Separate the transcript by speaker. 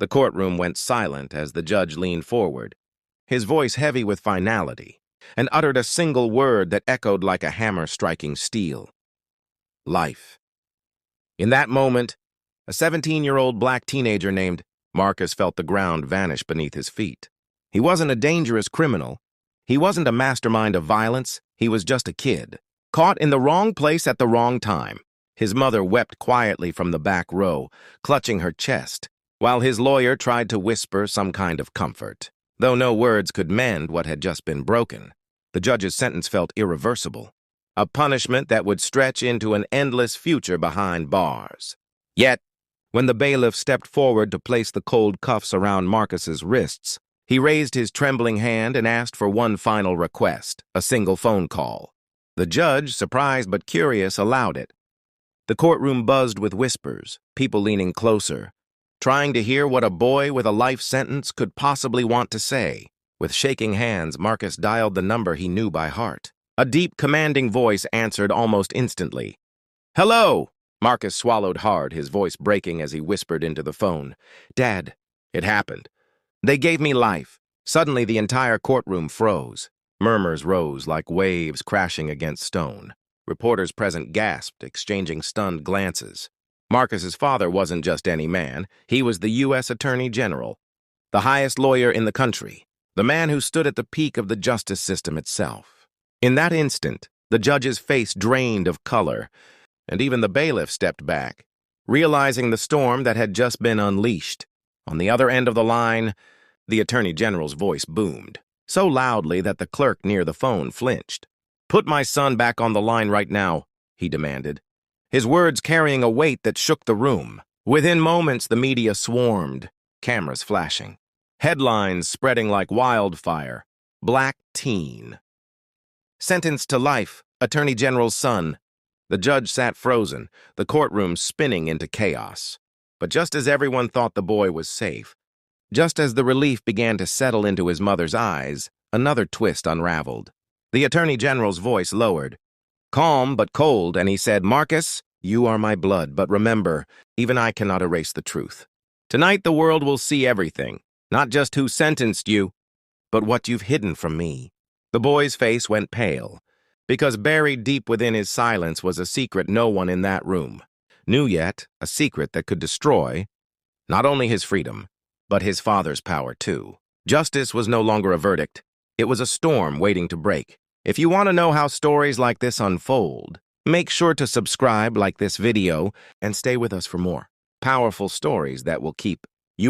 Speaker 1: The courtroom went silent as the judge leaned forward, his voice heavy with finality, and uttered a single word that echoed like a hammer striking steel. Life. In that moment, a 17-year-old black teenager named Marcus felt the ground vanish beneath his feet. He wasn't a dangerous criminal. He wasn't a mastermind of violence. He was just a kid, caught in the wrong place at the wrong time. His mother wept quietly from the back row, clutching her chest, while his lawyer tried to whisper some kind of comfort. Though no words could mend what had just been broken, the judge's sentence felt irreversible, a punishment that would stretch into an endless future behind bars. Yet, when the bailiff stepped forward to place the cold cuffs around Marcus's wrists, he raised his trembling hand and asked for one final request, a single phone call. The judge, surprised but curious, allowed it. The courtroom buzzed with whispers, people leaning closer, trying to hear what a boy with a life sentence could possibly want to say. With shaking hands, Marcus dialed the number he knew by heart. A deep, commanding voice answered almost instantly. "Hello!" Marcus swallowed hard, his voice breaking as he whispered into the phone. "Dad, it happened. They gave me life." Suddenly, the entire courtroom froze. Murmurs rose like waves crashing against stone. Reporters present gasped, exchanging stunned glances. Marcus's father wasn't just any man. He was the U.S. Attorney General, the highest lawyer in the country, the man who stood at the peak of the justice system itself. In that instant, the judge's face drained of color, and even the bailiff stepped back, realizing the storm that had just been unleashed. On the other end of the line, the Attorney General's voice boomed, so loudly that the clerk near the phone flinched. "Put my son back on the line right now," he demanded, his words carrying a weight that shook the room. Within moments, the media swarmed, cameras flashing, headlines spreading like wildfire. Black teen sentenced to life, Attorney General's son. The judge sat frozen, the courtroom spinning into chaos. But just as everyone thought the boy was safe, just as the relief began to settle into his mother's eyes, another twist unraveled. The Attorney General's voice lowered, calm but cold, and he said, "Marcus, you are my blood, but remember, even I cannot erase the truth. Tonight the world will see everything, not just who sentenced you, but what you've hidden from me." The boy's face went pale, because buried deep within his silence was a secret no one in that room knew yet, a secret that could destroy not only his freedom, but his father's power too. Justice was no longer a verdict. It was a storm waiting to break. If you want to know how stories like this unfold, make sure to subscribe, like this video, and stay with us for more powerful stories that will keep